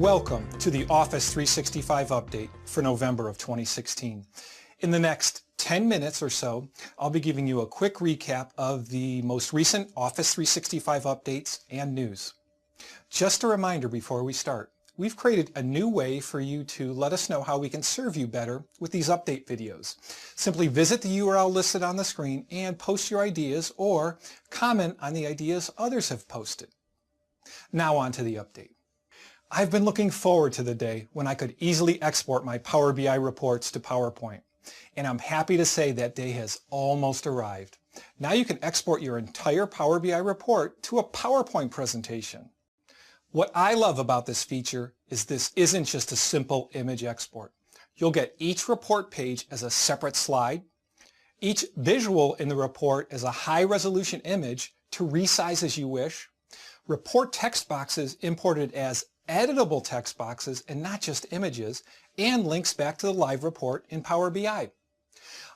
Welcome to the Office 365 update for November of 2016. In the next 10 minutes or so, I'll be giving you a quick recap of the most recent Office 365 updates and news. Just a reminder before we start, we've created a new way for you to let us know how we can serve you better with these update videos. Simply visit the URL listed on the screen and post your ideas or comment on the ideas others have posted. Now on to the update. I've been looking forward to the day when I could easily export my Power BI reports to PowerPoint, and I'm happy to say that day has almost arrived. Now you can export your entire Power BI report to a PowerPoint presentation. What I love about this feature is this isn't just a simple image export. You'll get each report page as a separate slide, each visual in the report as a high-resolution image to resize as you wish, report text boxes imported as editable text boxes and not just images, and links back to the live report in Power BI.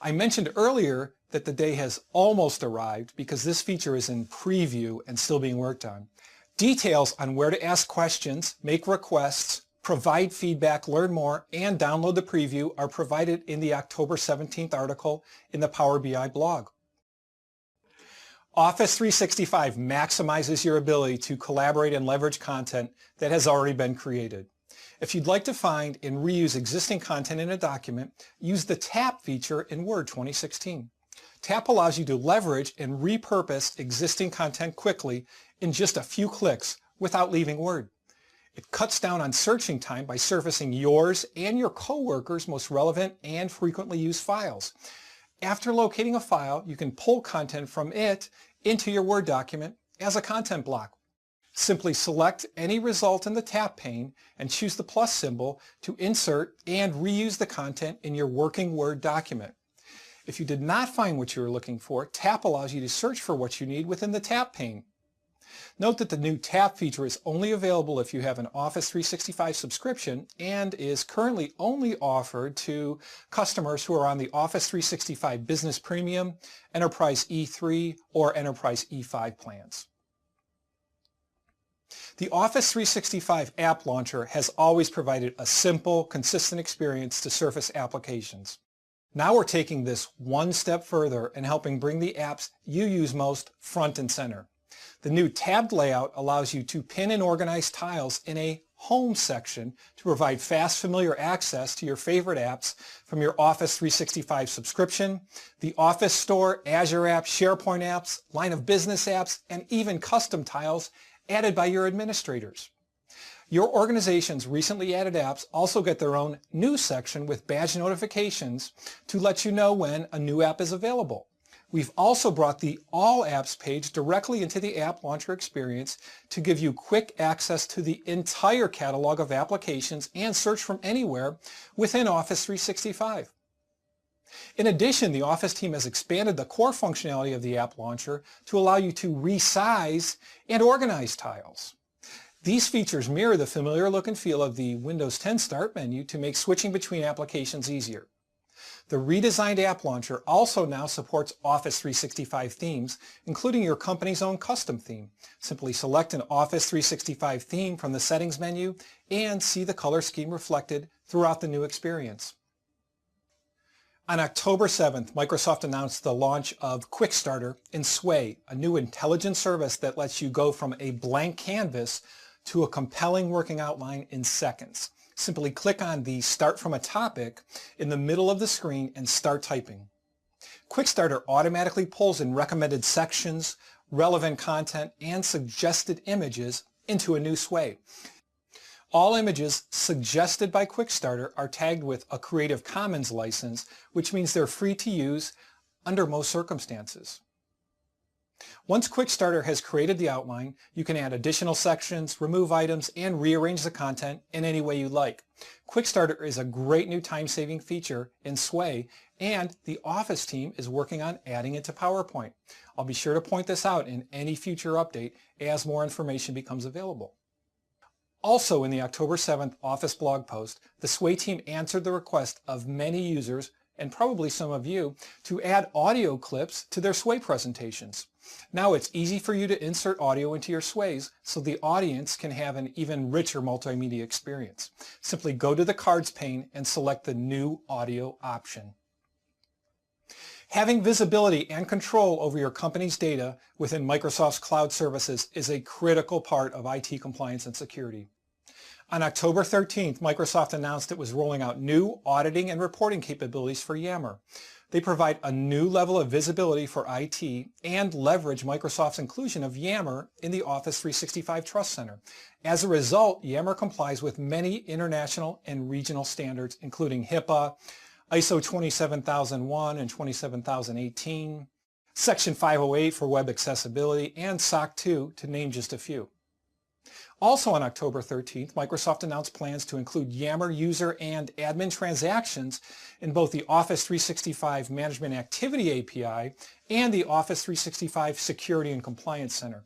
I mentioned earlier that the day has almost arrived because this feature is in preview and still being worked on. Details on where to ask questions, make requests, provide feedback, learn more, and download the preview are provided in the October 17th article in the Power BI blog. Office 365 maximizes your ability to collaborate and leverage content that has already been created. If you'd like to find and reuse existing content in a document, use the Tap feature in Word 2016. Tap allows you to leverage and repurpose existing content quickly in just a few clicks without leaving Word. It cuts down on searching time by surfacing yours and your coworkers' most relevant and frequently used files. After locating a file, you can pull content from it into your Word document as a content block. Simply select any result in the Tap pane and choose the plus symbol to insert and reuse the content in your working Word document. If you did not find what you were looking for, Tap allows you to search for what you need within the Tap pane. Note that the new Tap feature is only available if you have an Office 365 subscription and is currently only offered to customers who are on the Office 365 Business Premium, Enterprise E3, or Enterprise E5 plans. The Office 365 App Launcher has always provided a simple, consistent experience to surface applications. Now we're taking this one step further and helping bring the apps you use most front and center. The new tabbed layout allows you to pin and organize tiles in a Home section to provide fast, familiar access to your favorite apps from your Office 365 subscription, the Office Store, Azure apps, SharePoint apps, line of business apps, and even custom tiles added by your administrators. Your organization's recently added apps also get their own News section with badge notifications to let you know when a new app is available. We've also brought the All Apps page directly into the App Launcher experience to give you quick access to the entire catalog of applications and search from anywhere within Office 365. In addition, the Office team has expanded the core functionality of the App Launcher to allow you to resize and organize tiles. These features mirror the familiar look and feel of the Windows 10 Start menu to make switching between applications easier. The redesigned App Launcher also now supports Office 365 themes, including your company's own custom theme. Simply select an Office 365 theme from the Settings menu and see the color scheme reflected throughout the new experience. On October 7th, Microsoft announced the launch of Quick Starter in Sway, a new intelligent service that lets you go from a blank canvas to a compelling working outline in seconds. Simply click on the Start from a Topic in the middle of the screen and start typing. Quick Starter automatically pulls in recommended sections, relevant content, and suggested images into a new Sway. All images suggested by Quick Starter are tagged with a Creative Commons license, which means they're free to use under most circumstances. Once Quick Starter has created the outline, you can add additional sections, remove items, and rearrange the content in any way you like. Quick Starter is a great new time-saving feature in Sway, and the Office team is working on adding it to PowerPoint. I'll be sure to point this out in any future update as more information becomes available. Also in the October 7th Office blog post, the Sway team answered the request of many users and probably some of you, to add audio clips to their sway presentations. Now it's easy for you to insert audio into your sways so the audience can have an even richer multimedia experience. Simply go to the cards pane and select the new audio option. Having visibility and control over your company's data within Microsoft's cloud services is a critical part of IT compliance and security. On October 13th, Microsoft announced it was rolling out new auditing and reporting capabilities for Yammer. They provide a new level of visibility for IT and leverage Microsoft's inclusion of Yammer in the Office 365 Trust Center. As a result, Yammer complies with many international and regional standards, including HIPAA, ISO 27001 and 27018, Section 508 for web accessibility, and SOC 2, to name just a few. Also on October 13th, Microsoft announced plans to include Yammer user and admin transactions in both the Office 365 Management Activity API and the Office 365 Security and Compliance Center.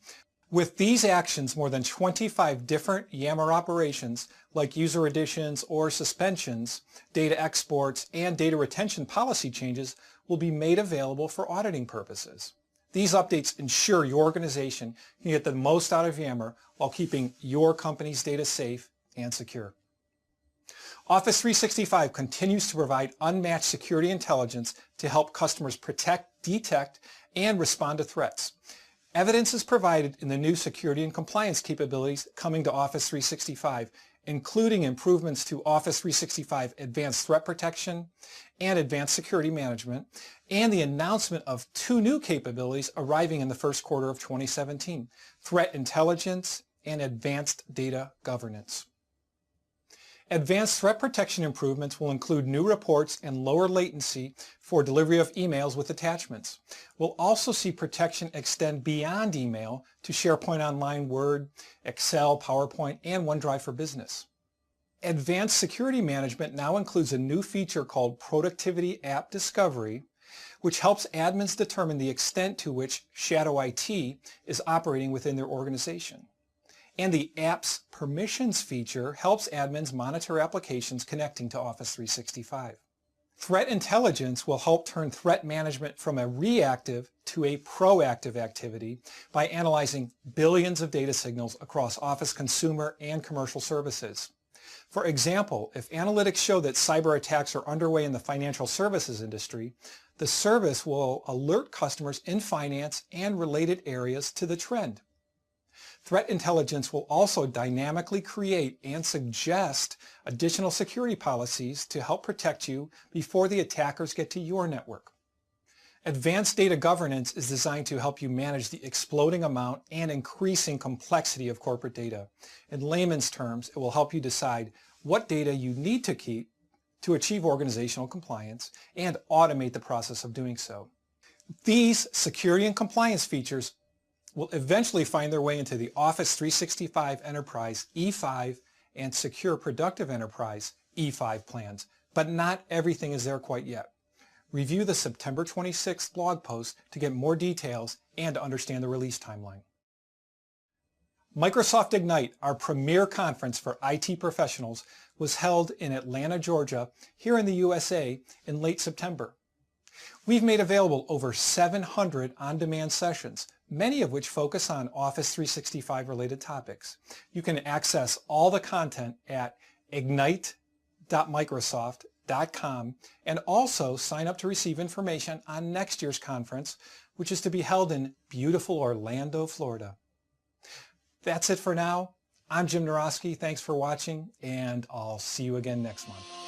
With these actions, more than 25 different Yammer operations, like user additions or suspensions, data exports, and data retention policy changes, will be made available for auditing purposes. These updates ensure your organization can get the most out of Yammer while keeping your company's data safe and secure. Office 365 continues to provide unmatched security intelligence to help customers protect, detect, and respond to threats. Evidence is provided in the new security and compliance capabilities coming to Office 365, including improvements to Office 365 Advanced Threat Protection and Advanced Security Management, and the announcement of two new capabilities arriving in the first quarter of 2017, Threat Intelligence and Advanced Data Governance. Advanced threat protection improvements will include new reports and lower latency for delivery of emails with attachments. We'll also see protection extend beyond email to SharePoint Online, Word, Excel, PowerPoint, and OneDrive for Business. Advanced security management now includes a new feature called Productivity App Discovery, which helps admins determine the extent to which shadow IT is operating within their organization. And the Apps Permissions feature helps admins monitor applications connecting to Office 365. Threat Intelligence will help turn threat management from a reactive to a proactive activity by analyzing billions of data signals across Office consumer and commercial services. For example, if analytics show that cyber attacks are underway in the financial services industry, the service will alert customers in finance and related areas to the trend. Threat Intelligence will also dynamically create and suggest additional security policies to help protect you before the attackers get to your network. Advanced Data Governance is designed to help you manage the exploding amount and increasing complexity of corporate data. In layman's terms, it will help you decide what data you need to keep to achieve organizational compliance and automate the process of doing so. These security and compliance features will eventually find their way into the Office 365 Enterprise E5 and Secure Productive Enterprise E5 plans, but not everything is there quite yet. Review the September 26th blog post to get more details and to understand the release timeline. Microsoft Ignite, our premier conference for IT professionals, was held in Atlanta, Georgia, here in the USA in late September. We've made available over 700 on-demand sessions, many of which focus on Office 365 related topics. You can access all the content at ignite.microsoft.com and also sign up to receive information on next year's conference, which is to be held in beautiful Orlando, Florida. That's it for now. I'm Jim Narosky. Thanks for watching, and I'll see you again next month.